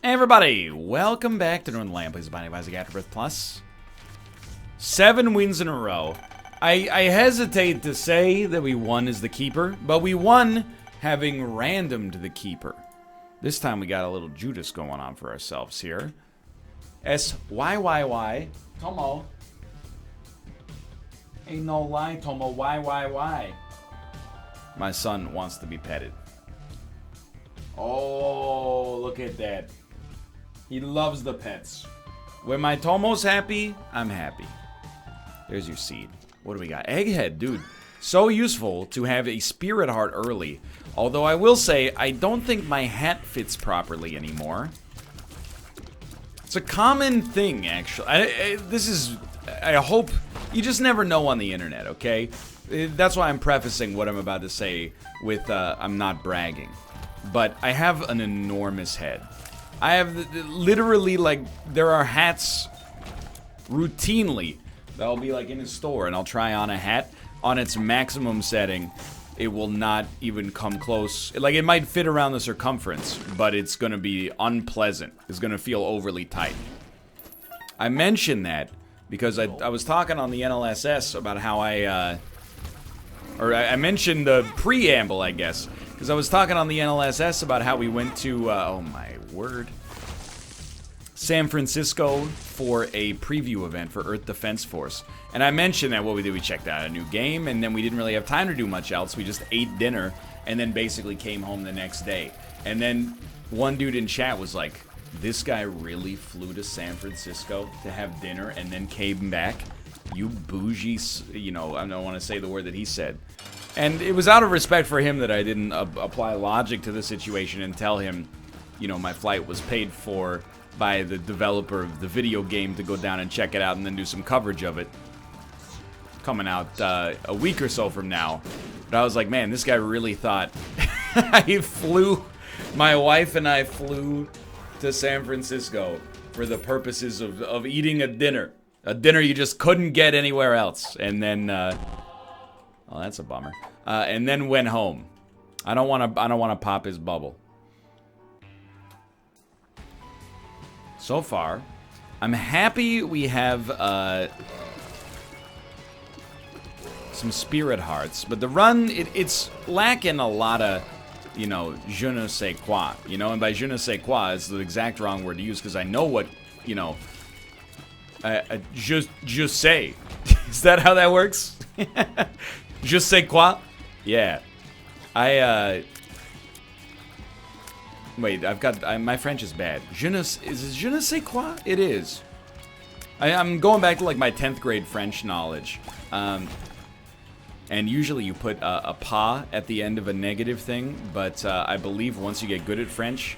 Hey everybody, welcome back to Northernlion. Plays Binding of Isaac AFTERBIRTH Plus. 7 wins in a row. I hesitate to say that we won as the keeper, but we won having randomed the keeper. This time we got a little Judas going on for ourselves here. S-Y-Y-Y. Tomo. Ain't no lie, Tomo. Y-Y-Y. My son wants to be petted. Oh, look at that. He loves the pets. When my Tomo's happy, I'm happy. There's your seed. What do we got? Egghead, dude. So useful to have a spirit heart early. Although I will say, I don't think my hat fits properly anymore. It's a common thing, actually. I hope, you just never know on the internet, okay? That's why I'm prefacing what I'm about to say with, I'm not bragging. But I have an enormous head. I have literally, like, there are hats routinely that'll be like in a store and I'll try on a hat on its maximum setting. It will not even come close. Like, it might fit around the circumference, but it's gonna be unpleasant. It's gonna feel overly tight. I mentioned that because I was talking on the NLSS about how I mentioned the preamble, I guess. Because I was talking on the NLSS about how we went to, oh my word, San Francisco for a preview event for Earth Defense Force. And I mentioned that what we did, we checked out a new game, and then we didn't really have time to do much else. We just ate dinner, and then basically came home the next day. And then one dude in chat was like, this guy really flew to San Francisco to have dinner and then came back? You bougie, you know, I don't want to say the word that he said. And it was out of respect for him that I didn't apply logic to the situation and tell him, you know, my flight was paid for by the developer of the video game to go down and check it out and then do some coverage of it. Coming out a week or so from now. But I was like, man, this guy really thought my wife and I flew to San Francisco for the purposes of eating a dinner. A dinner you just couldn't get anywhere else. And then, oh, that's a bummer. And then went home. I don't want to pop his bubble. So far, I'm happy we have some spirit hearts, but the run it's lacking a lot of, you know, je ne sais quoi, you know, and by je ne sais quoi is the exact wrong word to use because I know what, you know, je sais. Is that how that works? Je sais quoi? Yeah. Wait, my French is bad. Is it je ne sais quoi? It is. I'm going back to, like, my 10th grade French knowledge. And usually you put a pas at the end of a negative thing, but I believe once you get good at French,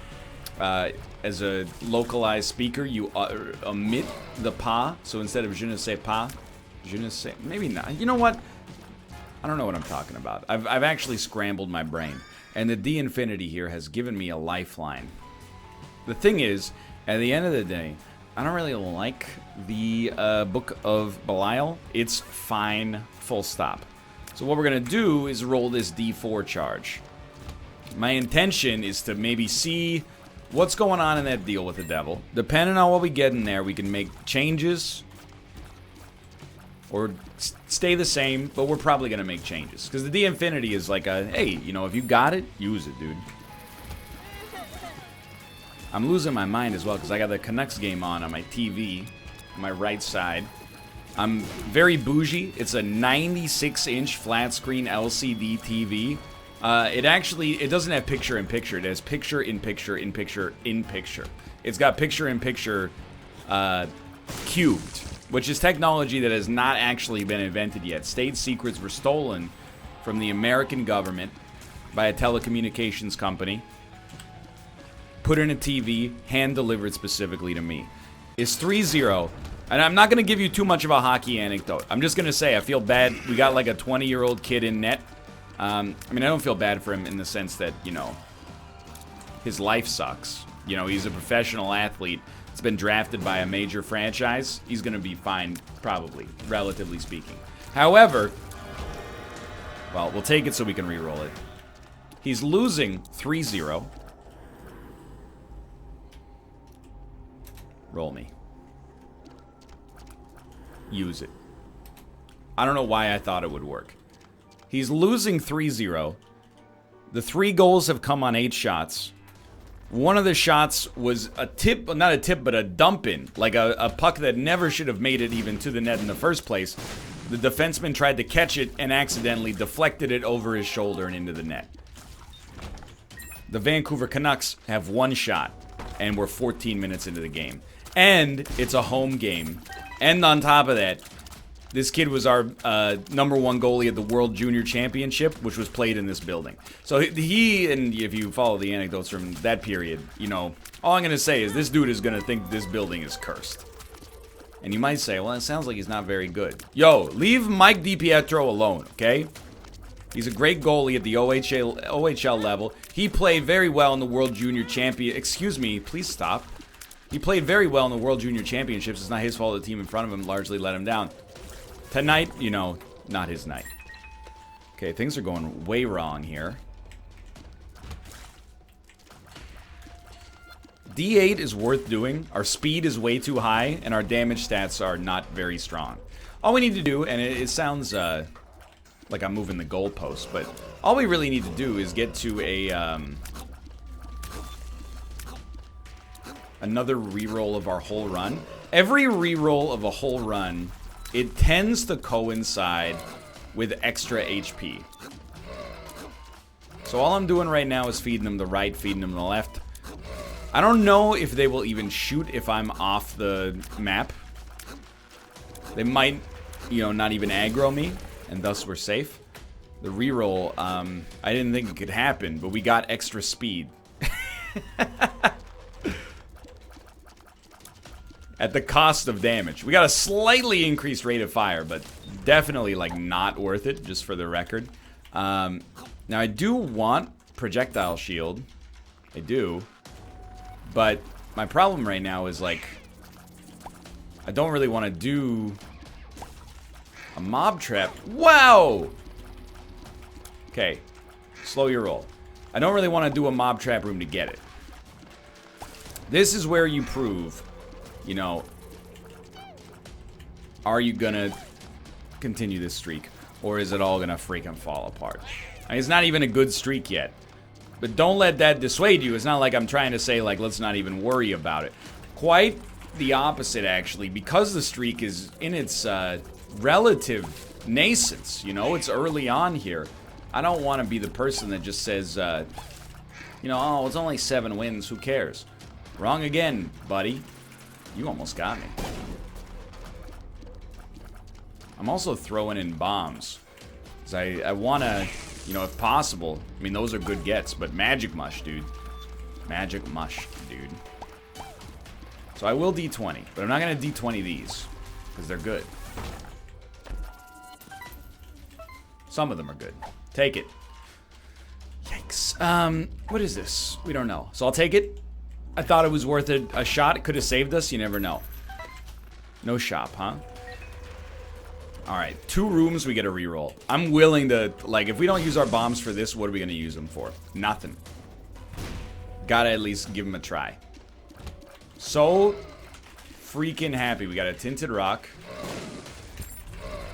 as a localized speaker, you omit the pas. So instead of je ne sais pas, je ne sais... Maybe not. You know what? I don't know what I'm talking about. I've actually scrambled my brain. And the D infinity here has given me a lifeline. The thing is, at the end of the day, I don't really like the Book of Belial. It's fine, full stop. So what we're going to do is roll this D4 charge. My intention is to maybe see what's going on in that deal with the devil. Depending on what we get in there, we can make changes or stay the same, but we're probably going to make changes. Because the D infinity is like a, hey, you know, if you got it, use it, dude. I'm losing my mind as well because I got the Canucks game on my TV, on my right side. I'm very bougie. It's a 96-inch flat screen LCD TV. It doesn't have picture-in-picture. It has picture-in-picture-in-picture-in-picture. It's got picture-in-picture cubed, which is technology that has not actually been invented yet. State secrets were stolen from the American government by a telecommunications company, put in a TV, hand-delivered specifically to me. It's 3-0, and I'm not going to give you too much of a hockey anecdote. I'm just going to say I feel bad. We got like a 20-year-old kid in net. I mean, I don't feel bad for him in the sense that, you know, his life sucks. You know, he's a professional athlete. It's been drafted by a major franchise. He's going to be fine, probably, relatively speaking. However, well, we'll take it so we can re-roll it. He's losing 3-0. Roll me. Use it. I don't know why I thought it would work. He's losing 3-0. The 3 goals have come on 8 shots. One of the shots was a tip, not a tip, but a dump in. Like a puck that never should have made it even to the net in the first place. The defenseman tried to catch it and accidentally deflected it over his shoulder and into the net. The Vancouver Canucks have 1 shot, and we're 14 minutes into the game. And it's a home game. And on top of that, this kid was our #1 goalie at the World Junior Championship, which was played in this building. So he, and if you follow the anecdotes from that period, you know, all I'm going to say is this dude is going to think this building is cursed. And you might say, well, it sounds like he's not very good. Yo, leave Mike DiPietro alone, okay? He's a great goalie at the OHL level. He played very well in the World Junior Champion... Excuse me, please stop. He played very well in the World Junior Championships. It's not his fault the team in front of him largely let him down. Tonight, you know, not his night. Okay, things are going way wrong here. D8 is worth doing. Our speed is way too high, and our damage stats are not very strong. All we need to do, and it sounds like I'm moving the goalpost, but all we really need to do is get to a another reroll of our whole run. Every reroll of a whole run, it tends to coincide with extra HP. So all I'm doing right now is feeding them the right, feeding them the left. I don't know if they will even shoot if I'm off the map. They might, you know, not even aggro me, and thus we're safe. The reroll, I didn't think it could happen, but we got extra speed. At the cost of damage. We got a slightly increased rate of fire, but definitely, like, not worth it, just for the record. Now, I do want projectile shield. I do. But my problem right now is, like, I don't really want to do a mob trap. Wow! Okay. Slow your roll. I don't really want to do a mob trap room to get it. This is where you prove... You know, are you gonna continue this streak? Or is it all gonna freaking fall apart? I mean, it's not even a good streak yet. But don't let that dissuade you. It's not like I'm trying to say, like, let's not even worry about it. Quite the opposite, actually. Because the streak is in its relative nascence, you know? It's early on here. I don't want to be the person that just says, you know, oh, it's only 7 wins. Who cares? Wrong again, buddy. You almost got me. I'm also throwing in bombs. Because I want to, you know, if possible. I mean, those are good gets, but magic mush, dude. Magic mush, dude. So I will D20, but I'm not going to D20 these. Because they're good. Some of them are good. Take it. Yikes. What is this? We don't know. So I'll take it. I thought it was worth a shot. It could have saved us. You never know. No shop, huh? Alright. 2 rooms, we get a reroll. I'm willing to... Like, if we don't use our bombs for this, what are we going to use them for? Nothing. Gotta at least give them a try. So freaking happy. We got a Tinted Rock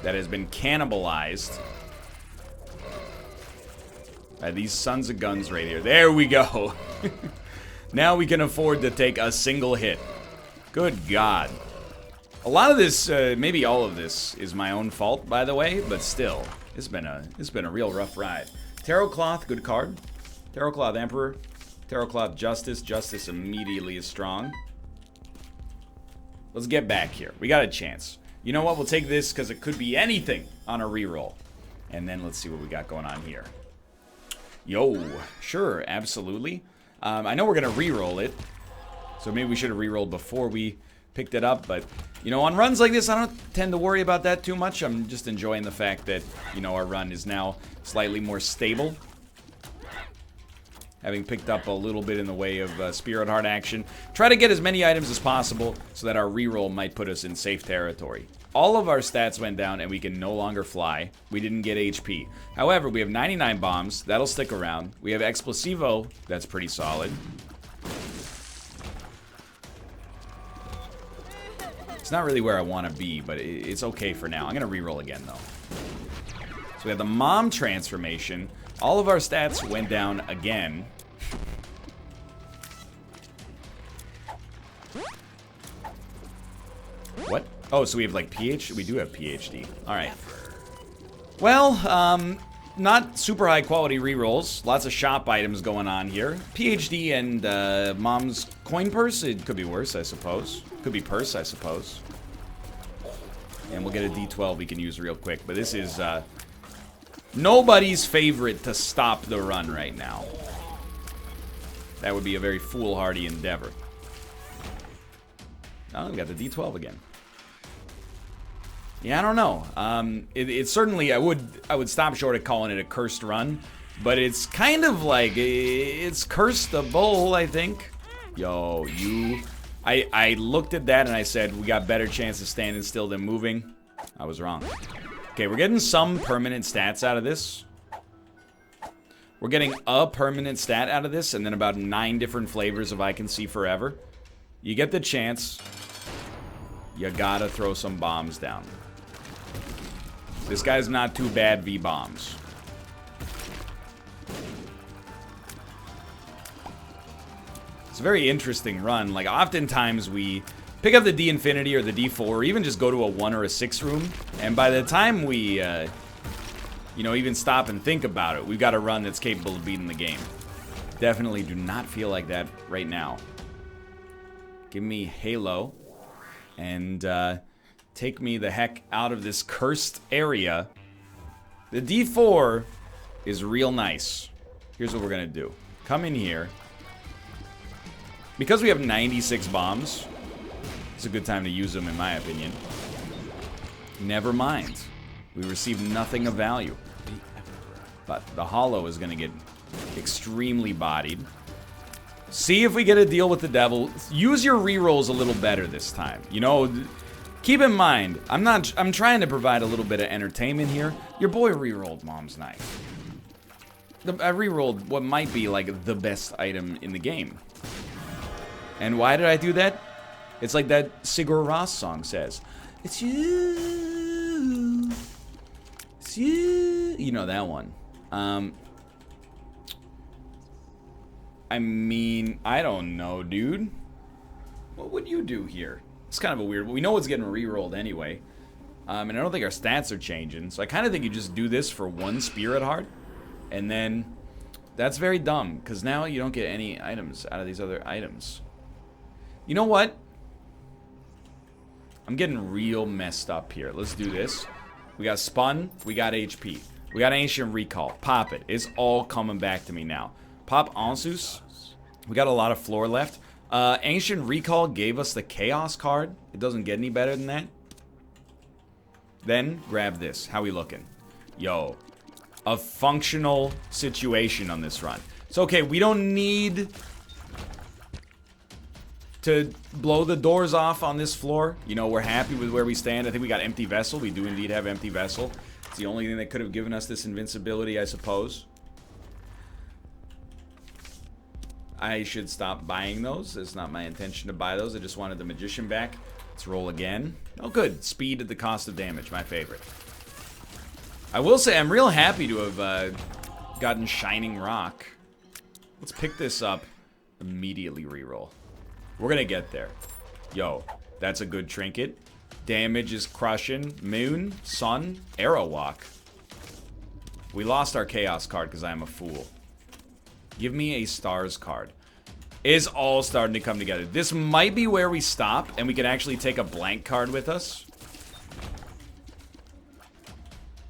that has been cannibalized by these sons of guns right here. There we go. Now we can afford to take a single hit. Good God. A lot of this, maybe all of this, is my own fault, by the way, but still, it's been a real rough ride. Tarot Cloth, good card. Tarot Cloth Emperor. Tarot Cloth Justice. Justice immediately is strong. Let's get back here. We got a chance. You know what? We'll take this because it could be anything on a reroll. And then let's see what we got going on here. Yo, sure, absolutely. I know we're going to re-roll it, so maybe we should have re-rolled before we picked it up, but, you know, on runs like this, I don't tend to worry about that too much. I'm just enjoying the fact that, you know, our run is now slightly more stable. Having picked up a little bit in the way of Spirit Heart action. Try to get as many items as possible so that our re-roll might put us in safe territory. All of our stats went down and we can no longer fly. We didn't get HP. However, we have 99 bombs. That'll stick around. We have Explosivo. That's pretty solid. It's not really where I want to be, but it's okay for now. I'm going to reroll again, though. So we have the mom transformation. All of our stats went down again. What? Oh, so we have like PhD? We do have PhD. Alright. Well, not super high quality rerolls. Lots of shop items going on here. PhD and mom's coin purse. It could be worse, I suppose. Could be purse, I suppose. And we'll get a D12 we can use real quick. But this is nobody's favorite to stop the run right now. That would be a very foolhardy endeavor. Oh, we got the D12 again. Yeah, I don't know. It certainly, I would stop short of calling it a cursed run, but it's kind of like, it's curseable, I think. Yo, I looked at that and I said, we got better chance of standing still than moving. I was wrong. Okay, we're getting some permanent stats out of this. We're getting a permanent stat out of this, and then about 9 different flavors of I Can See Forever. You get the chance, you gotta throw some bombs down. This guy's not too bad v bombs. It's a very interesting run. Like, oftentimes we pick up the D Infinity or the D4, or even just go to a 1 or a 6 room, and by the time we, you know, even stop and think about it, we've got a run that's capable of beating the game. Definitely do not feel like that right now. Give me Halo, and take me the heck out of this cursed area. The D4 is real nice. Here's what we're gonna do. Come in here. Because we have 96 bombs, it's a good time to use them, in my opinion. Never mind. We received nothing of value. But the Hollow is gonna get extremely bodied. See if we get a deal with the devil. Use your rerolls a little better this time. You know, keep in mind, I'm trying to provide a little bit of entertainment here. Your boy rerolled Mom's Knife. I rerolled what might be like the best item in the game. And why did I do that? It's like that Sigur Rós song says. It's you. It's you. You know that one. I mean, I don't know, dude. What would you do here? It's kind of a weird... We know it's getting re-rolled anyway. And I don't think our stats are changing. So I kind of think you just do this for one Spirit Heart. And then... That's very dumb. Because now you don't get any items out of these other items. You know what? I'm getting real messed up here. Let's do this. We got Spun. We got HP. We got Ancient Recall. Pop it. It's all coming back to me now. Pop Ansus. We got a lot of floor left. Ancient Recall gave us the Chaos card. It doesn't get any better than that. Then, grab this. How we looking? Yo. A functional situation on this run. So, okay, we don't need to blow the doors off on this floor. You know, we're happy with where we stand. I think we got Empty Vessel. We do indeed have Empty Vessel. It's the only thing that could have given us this invincibility, I suppose. I should stop buying those. It's not my intention to buy those. I just wanted the Magician back. Let's roll again. Oh, good. Speed at the cost of damage. My favorite. I will say I'm real happy to have gotten Shining Rock. Let's pick this up. Immediately reroll. We're going to get there. Yo, that's a good trinket. Damage is crushing. Moon, Sun, Arrow Walk. We lost our Chaos card because I'm a fool. Give me a Stars card. It's all starting to come together. This might be where we stop, and we can actually take a blank card with us.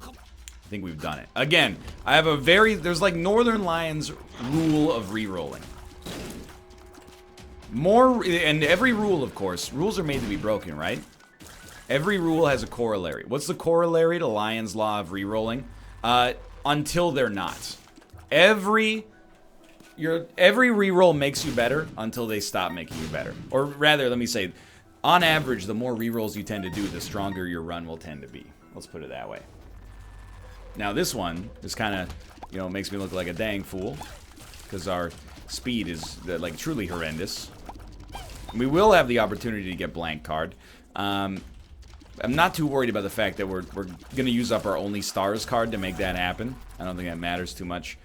I think we've done it. Again, I have a very... There's like Northernlion's rule of re-rolling. More... And every rule, of course, rules are made to be broken, right? Every rule has a corollary. What's the corollary to Lion's Law of re-rolling? Until they're not. Every reroll makes you better until they stop making you better. Or rather, let me say, on average, the more rerolls you tend to do, the stronger your run will tend to be. Let's put it that way. Now this one, this kind of, you know, makes me look like a dang fool. Because our speed is, like, truly horrendous. We will have the opportunity to get blank card. I'm not too worried about the fact that we're going to use up our only stars card to make that happen. I don't think that matters too much.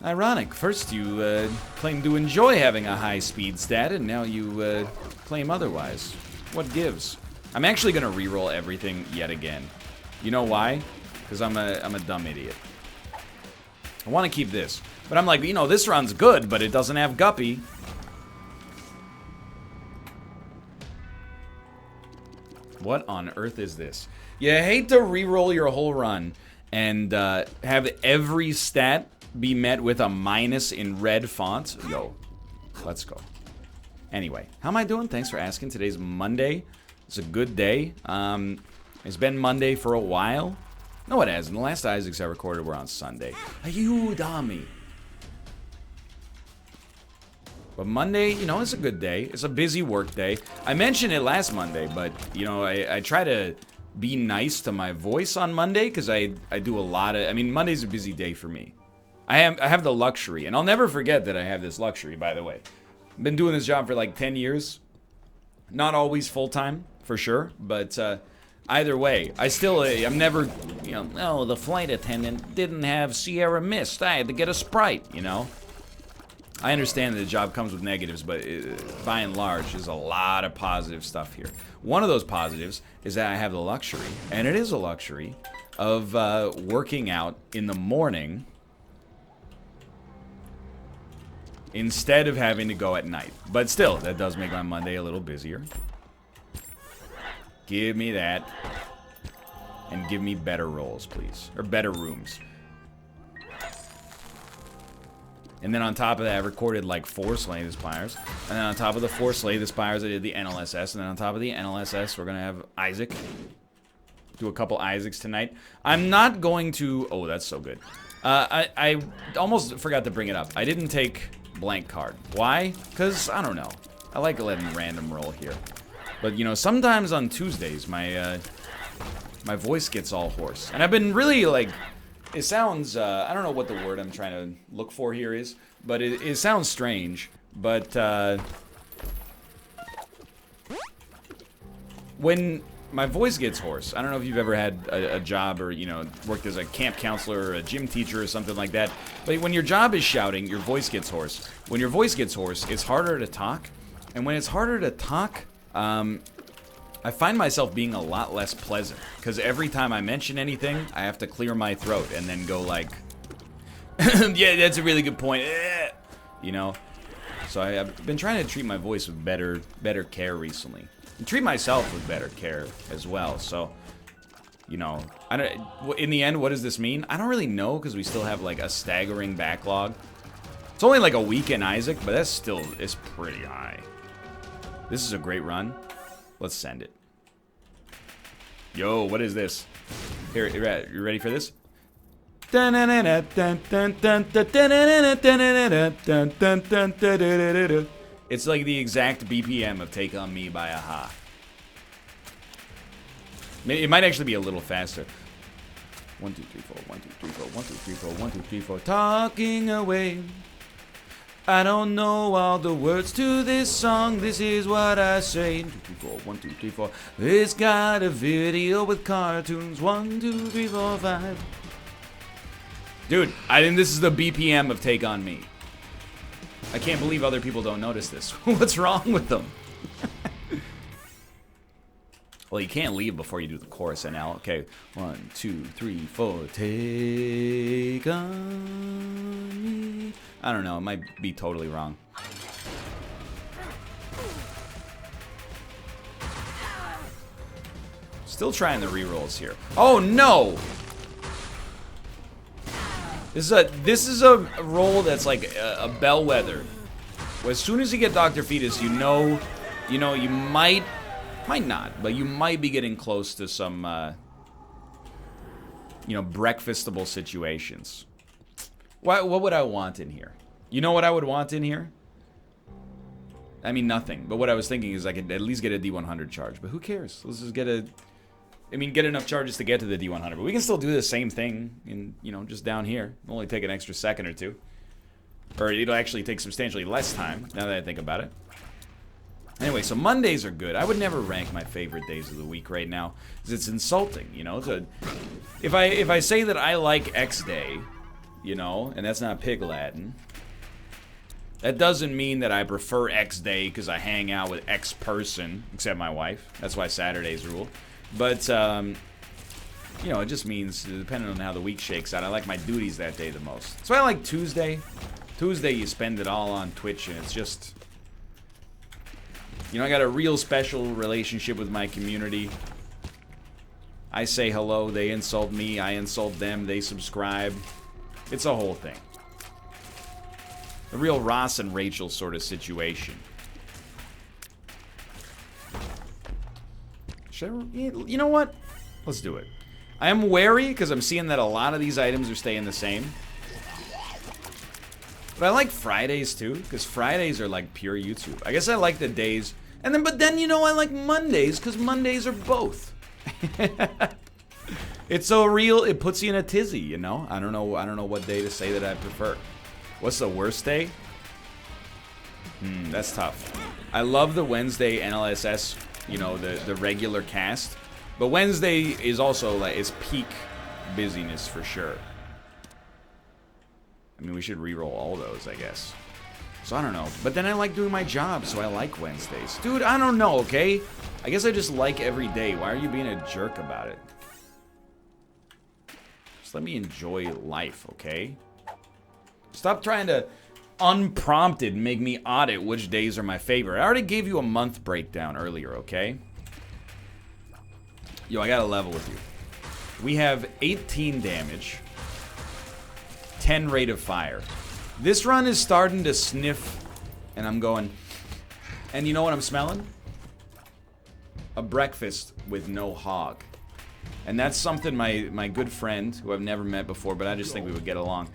Ironic. First you claim to enjoy having a high speed stat, and now you claim otherwise. What gives? I'm actually going to reroll everything yet again. You know why? Because I'm a dumb idiot. I want to keep this. But I'm like, you know, this run's good, but it doesn't have Guppy. What on earth is this? You hate to reroll your whole run and have every stat be met with a minus in red font. Yo, let's go. Anyway, how am I doing? Thanks for asking. Today's Monday. It's a good day. It's been Monday for a while. No, it hasn't. The last Isaacs I recorded were on Sunday. You dummy. But Monday, you know, it's a good day. It's a busy work day. I mentioned it last Monday, but, you know, I try to be nice to my voice on Monday because I do a lot of... I mean, Monday's a busy day for me. I have the luxury, and I'll never forget that I have this luxury, by the way. I've been doing this job for like 10 years. Not always full-time, for sure, but either way, I'm never, you know, oh, the flight attendant didn't have Sierra Mist. I had to get a Sprite, you know? I understand that the job comes with negatives, but by and large, there's a lot of positive stuff here. One of those positives is that I have the luxury, and it is a luxury, of working out in the morning instead of having to go at night. But still, that does make my Monday a little busier. Give me that. And give me better rolls, please. Or better rooms. And then on top of that, I recorded like 4 Slay the Spires. And then on top of the 4 Slay the Spires, I did the NLSS. And then on top of the NLSS, we're going to have Isaac. Do a couple Isaacs tonight. I'm not going to... Oh, that's so good. I almost forgot to bring it up. I didn't take blank card. Why? Because, I don't know. I like letting random roll here. But, you know, sometimes on Tuesdays, my voice gets all hoarse. And I've been really, like... It sounds, I don't know what the word I'm trying to look for here is, but it sounds strange, but, when my voice gets hoarse, I don't know if you've ever had a job or, you know, worked as a camp counselor or a gym teacher or something like that, but when your job is shouting, your voice gets hoarse. When your voice gets hoarse, it's harder to talk, and when it's harder to talk, I find myself being a lot less pleasant, because every time I mention anything, I have to clear my throat and then go like, yeah, that's a really good point, you know? So I've been trying to treat my voice with better care recently. And treat myself with better care as well, so, you know, in the end, what does this mean? I don't really know, because we still have like a staggering backlog. It's only like a week in Isaac, but that's still, it's pretty high. This is a great run. Let's send it. Yo, what is this? Here, you ready for this? It's like the exact BPM of Take On Me by Aha. It might actually be a little faster. 1, 2, 3, 4, 1, 2, 3, 4, 1, 2, 3, 4, 1, 2, 3, 4. Talking away. I don't know all the words to this song. This is what I say. 1, 2, 3, 4, 1, 2, 3, 4. It's got a video with cartoons. 1, 2, 3, 4, 5. Dude, I think this is the BPM of Take On Me. I can't believe other people don't notice this. What's wrong with them? Well, you can't leave before you do the chorus, NL. Okay, 1, 2, 3, 4. Take on me. I don't know. It might be totally wrong. Still trying the rerolls here. Oh no! This is a roll that's like a bellwether. As soon as you get Dr. Fetus, you know, you might not, but you might be getting close to some, breakfastable situations. What would I want in here? You know what I would want in here? I mean, nothing. But what I was thinking is I could at least get a D100 charge. But who cares? Let's just get get enough charges to get to the D100. But we can still do the same thing in, just down here. It'll only take an extra second or two. Or it'll actually take substantially less time, now that I think about it. Anyway, so Mondays are good. I would never rank my favorite days of the week right now, because it's insulting, you know? If I say that I like X Day, you know, and that's not pig Latin, that doesn't mean that I prefer X Day because I hang out with X person, except my wife. That's why Saturdays rule. But, you know, it just means, depending on how the week shakes out, I like my duties that day the most. That's why I like Tuesday. Tuesday, you spend it all on Twitch, and it's just... You know, I got a real special relationship with my community. I say hello, they insult me, I insult them, they subscribe. It's a whole thing. A real Ross and Rachel sort of situation. You know what? Let's do it. I am wary because I'm seeing that a lot of these items are staying the same. But I like Fridays too, because Fridays are like pure YouTube. I guess I like the days, but then you know I like Mondays because Mondays are both. It's so real, it puts you in a tizzy, you know. I don't know what day to say that I prefer. What's the worst day? That's tough. I love the Wednesday NLSS, you know, the regular cast, but Wednesday is also like it's peak busyness for sure. I mean, we should re-roll all those, I guess. So I don't know. But then I like doing my job, so I like Wednesdays. Dude, I don't know, okay? I guess I just like every day. Why are you being a jerk about it? Just let me enjoy life, okay? Stop trying to unprompted make me audit which days are my favorite. I already gave you a month breakdown earlier, okay? Yo, I got a level with you. We have 18 damage. 10 rate of fire. This run is starting to sniff, and I'm going, and you know what I'm smelling? A breakfast with no hog. And that's something my good friend, who I've never met before, but I just think we would get along,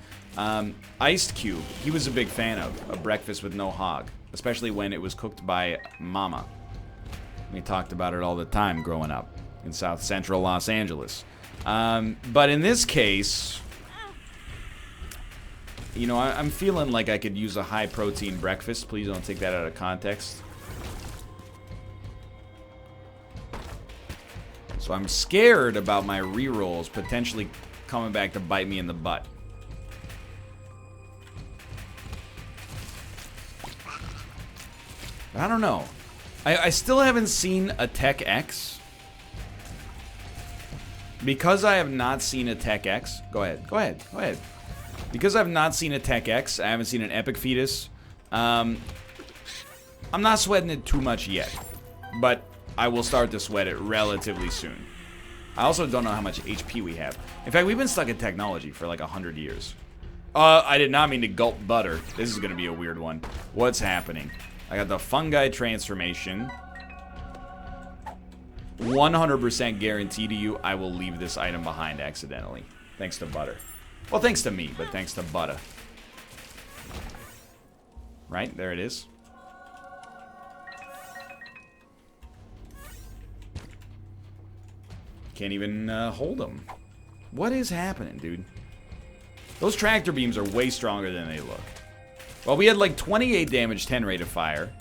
Iced Cube, he was a big fan of a breakfast with no hog, especially when it was cooked by Mama. We talked about it all the time growing up in South Central Los Angeles. But in this case... You know, I'm feeling like I could use a high-protein breakfast. Please don't take that out of context. So I'm scared about my rerolls potentially coming back to bite me in the butt. I don't know. I still haven't seen a Tech X. Because I have not seen a Tech X... Go ahead. Because I've not seen a Tech X, I haven't seen an Epic Fetus, I'm not sweating it too much yet, but I will start to sweat it relatively soon. I also don't know how much HP we have. In fact, we've been stuck in technology for like 100 years. I did not mean to gulp butter. This is going to be a weird one. What's happening? I got the fungi transformation. 100% guarantee to you I will leave this item behind accidentally. Thanks to butter. Well, thanks to me, but thanks to butter. Right? There it is. Can't even hold them. What is happening, dude? Those tractor beams are way stronger than they look. Well, we had like 28 damage, 10 rate of fire.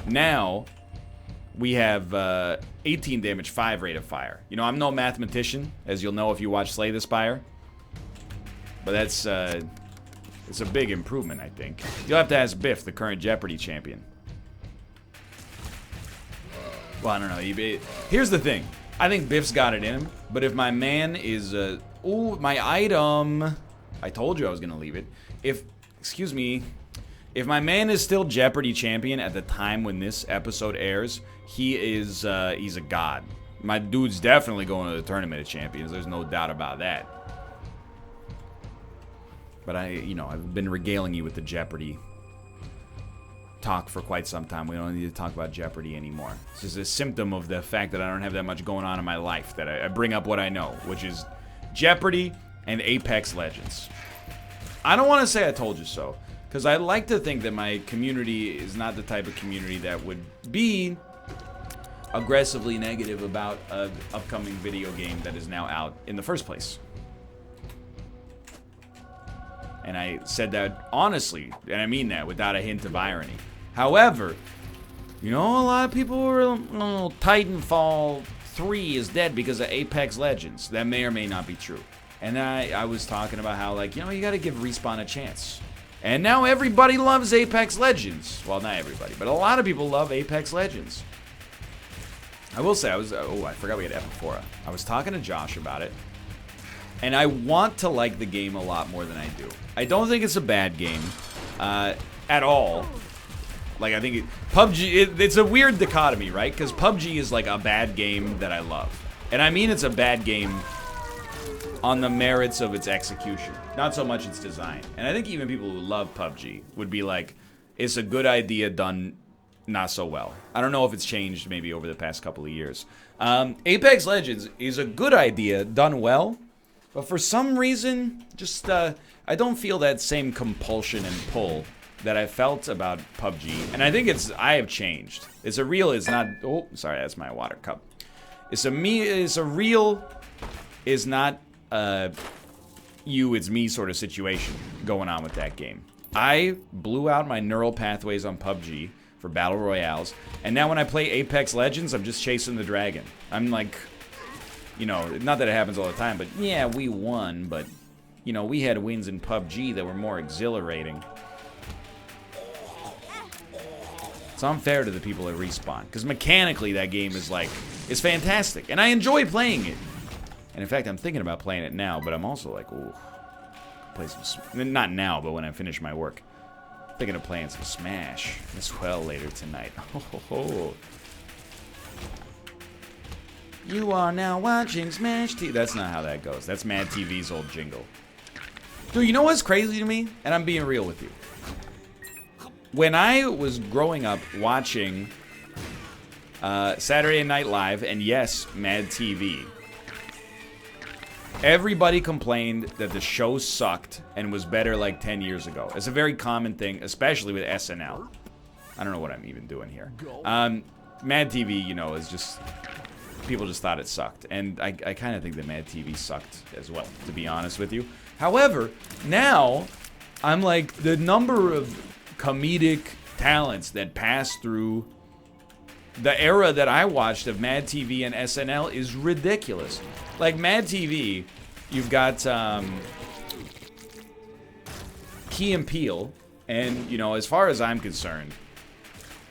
Now, we have 18 damage, 5 rate of fire. You know, I'm no mathematician, as you'll know if you watch Slay the Spire. But that's, it's a big improvement, I think. You'll have to ask Biff, the current Jeopardy champion. Well, I don't know. Here's the thing. I think Biff's got it in him. But if my man is, ooh, my item. I told you I was going to leave it. Excuse me. If my man is still Jeopardy champion at the time when this episode airs, he is, he's a god. My dude's definitely going to the Tournament of Champions. There's no doubt about that. But I've been regaling you with the Jeopardy talk for quite some time. We don't need to talk about Jeopardy anymore. This is a symptom of the fact that I don't have that much going on in my life, that I bring up what I know, which is Jeopardy and Apex Legends. I don't want to say I told you so, because I like to think that my community is not the type of community that would be aggressively negative about an upcoming video game that is now out in the first place. And I said that honestly, and I mean that without a hint of irony. However, You know, a lot of people were, oh, Titanfall 3 is dead because of Apex Legends. That may or may not be true. And I was talking about how, like, you know, you got to give Respawn a chance. And now everybody loves Apex Legends. Well, not everybody, but a lot of people love Apex Legends. I will say, I forgot we had Epiphora. I was talking to Josh about it. And I want to like the game a lot more than I do. I don't think it's a bad game at all. Like, I think PUBG, it's a weird dichotomy, right? Because PUBG is like a bad game that I love. And I mean it's a bad game on the merits of its execution, not so much its design. And I think even people who love PUBG would be like, it's a good idea done not so well. I don't know if it's changed maybe over the past couple of years. Apex Legends is a good idea done well, but for some reason, just I don't feel that same compulsion and pull that I felt about PUBG, and I think I have changed. It's not. Oh, sorry, that's my water cup. It's a real, is not you, it's me sort of situation going on with that game. I blew out my neural pathways on PUBG for battle royales, and now when I play Apex Legends, I'm just chasing the dragon. I'm like, you know, not that it happens all the time, but yeah, we won, but you know, we had wins in PUBG that were more exhilarating. It's unfair to the people at Respawn, because mechanically that game is like, it's fantastic, and I enjoy playing it. And in fact, I'm thinking about playing it now, but I'm also like, ooh, play some, not now, but when I finish my work. I'm thinking of playing some Smash as well later tonight. Oh. You are now watching Smash TV. That's not how that goes. That's Mad TV's old jingle. Dude, you know what's crazy to me? And I'm being real with you. When I was growing up watching Saturday Night Live, and yes, Mad TV, everybody complained that the show sucked and was better like 10 years ago. It's a very common thing, especially with SNL. I don't know what I'm even doing here. Mad TV, you know, is just, people just thought it sucked. And I kind of think that Mad TV sucked as well, to be honest with you. However, now, I'm like, the number of comedic talents that pass through the era that I watched of Mad TV and SNL is ridiculous. Like Mad TV, you've got Key and Peele, and you know, as far as I'm concerned,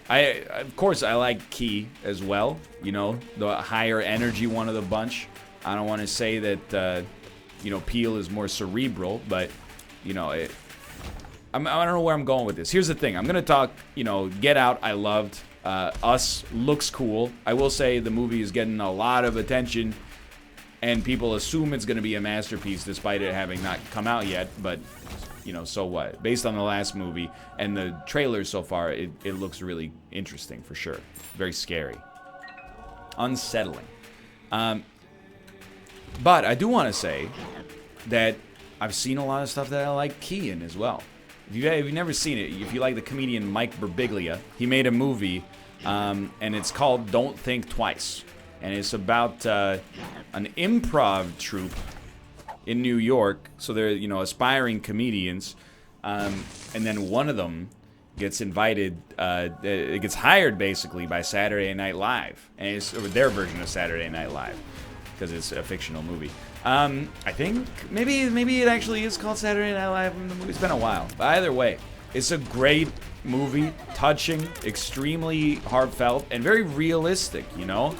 of course I like Key as well. You know, the higher energy one of the bunch. I don't want to say that you know, Peele is more cerebral, but you know, I don't know where I'm going with this. Here's the thing. I'm going to talk, you know, Get Out, I loved. Us looks cool. I will say the movie is getting a lot of attention, and people assume it's going to be a masterpiece despite it having not come out yet. But, you know, so what? Based on the last movie and the trailers so far, it looks really interesting for sure. Very scary. Unsettling. But I do want to say that I've seen a lot of stuff that I like Key in as well. If you've never seen it, if you like the comedian Mike Birbiglia, he made a movie, and it's called Don't Think Twice. And it's about an improv troupe in New York. So they're, you know, aspiring comedians. And then one of them gets invited, it gets hired basically by Saturday Night Live. And it's their version of Saturday Night Live, because it's a fictional movie. I think maybe it actually is called Saturday Night Live in the movie. It's been a while. But either way, it's a great movie, touching, extremely heartfelt, and very realistic, you know?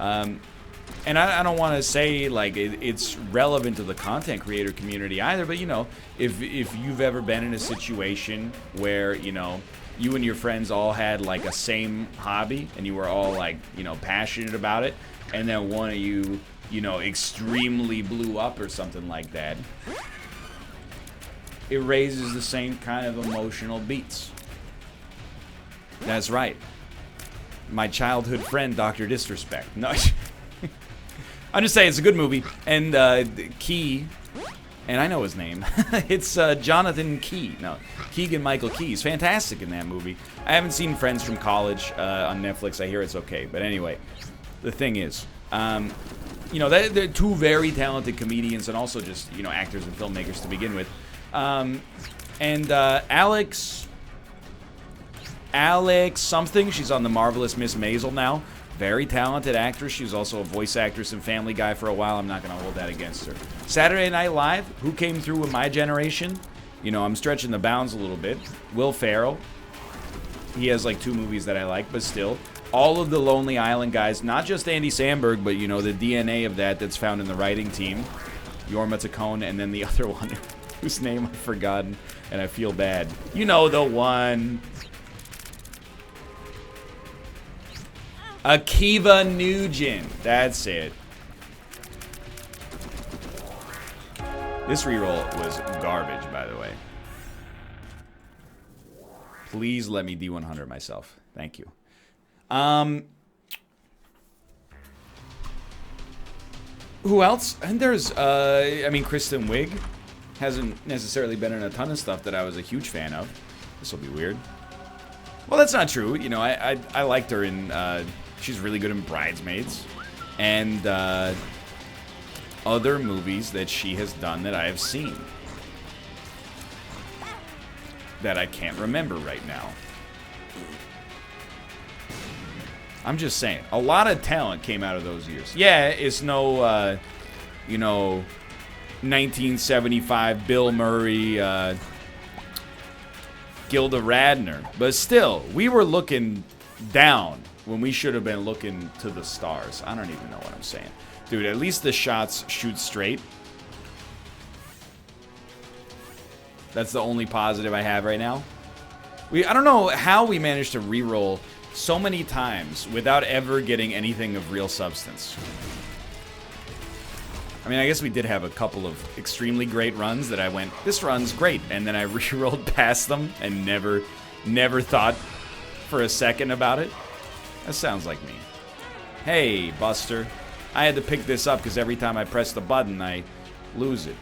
And I don't want to say, like, it's relevant to the content creator community either, but, you know, if you've ever been in a situation where, you know, you and your friends all had, like, a same hobby, and you were all, like, you know, passionate about it, and then one of you, you know, extremely blew up or something like that, it raises the same kind of emotional beats. That's right. My childhood friend, Dr. Disrespect. No, I'm just saying, it's a good movie. And Key, and I know his name, it's Jonathan Key. No, Keegan-Michael Key. He's fantastic in that movie. I haven't seen Friends from College on Netflix. I hear it's okay. But anyway, the thing is, you know, they're two very talented comedians and also just, you know, actors and filmmakers to begin with. And Alex, Alex something. She's on The Marvelous Miss Maisel now. Very talented actress. She was also a voice actress in Family Guy for a while. I'm not going to hold that against her. Saturday Night Live. Who came through with my generation? You know, I'm stretching the bounds a little bit. Will Ferrell. He has like 2 movies that I like, but still. All of the Lonely Island guys. Not just Andy Samberg, but, you know, the DNA of that's found in the writing team. Yorma Taccone, and then the other one whose name I've forgotten, and I feel bad. You know the one. Akiva Nugent. That's it. This reroll was garbage, by the way. Please let me D100 myself. Thank you. Who else? And there's, I mean, Kristen Wiig hasn't necessarily been in a ton of stuff that I was a huge fan of. This will be weird. Well, that's not true. You know, I liked her in, she's really good in Bridesmaids. And, other movies that she has done that I have seen. That I can't remember right now. I'm just saying, a lot of talent came out of those years. Yeah, it's no, you know, 1975 Bill Murray, Gilda Radner. But still, we were looking down when we should have been looking to the stars. I don't even know what I'm saying. Dude, at least the shots shoot straight. That's the only positive I have right now. I don't know how we managed to reroll so many times without ever getting anything of real substance. I mean, I guess we did have a couple of extremely great runs that I went, this run's great, and then I rerolled past them and never thought for a second about it. That sounds like me. Hey, Buster. I had to pick this up because every time I press the button, I lose it.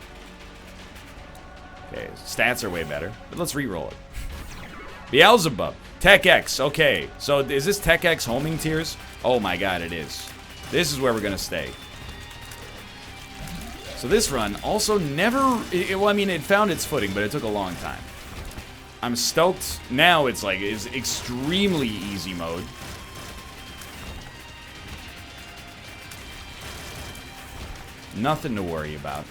Okay, stats are way better, but let's reroll it. Beelzebub. Tech X, okay. So is this Tech X homing tiers? Oh my god, it is. This is where we're going to stay. So this run also never... well, I mean, it found its footing, but it took a long time. I'm stoked. Now it's like, it's extremely easy mode. Nothing to worry about.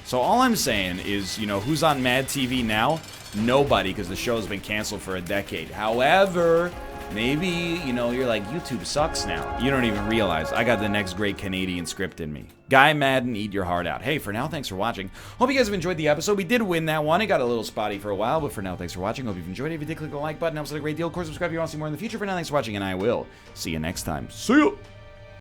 So all I'm saying is, you know, who's on Mad TV now? Nobody, because the show's been canceled for a decade. However, maybe, you know, you're like, YouTube sucks now. You don't even realize I got the next great Canadian script in me. Guy Madden, eat your heart out. Hey, for now, thanks for watching. Hope you guys have enjoyed the episode. We did win that one. It got a little spotty for a while, but for now, thanks for watching. Hope you've enjoyed it. If you did, click the like button. Helps out a great deal. Of course, subscribe if you want to see more in the future. For now, thanks for watching, and I will see you next time. See ya!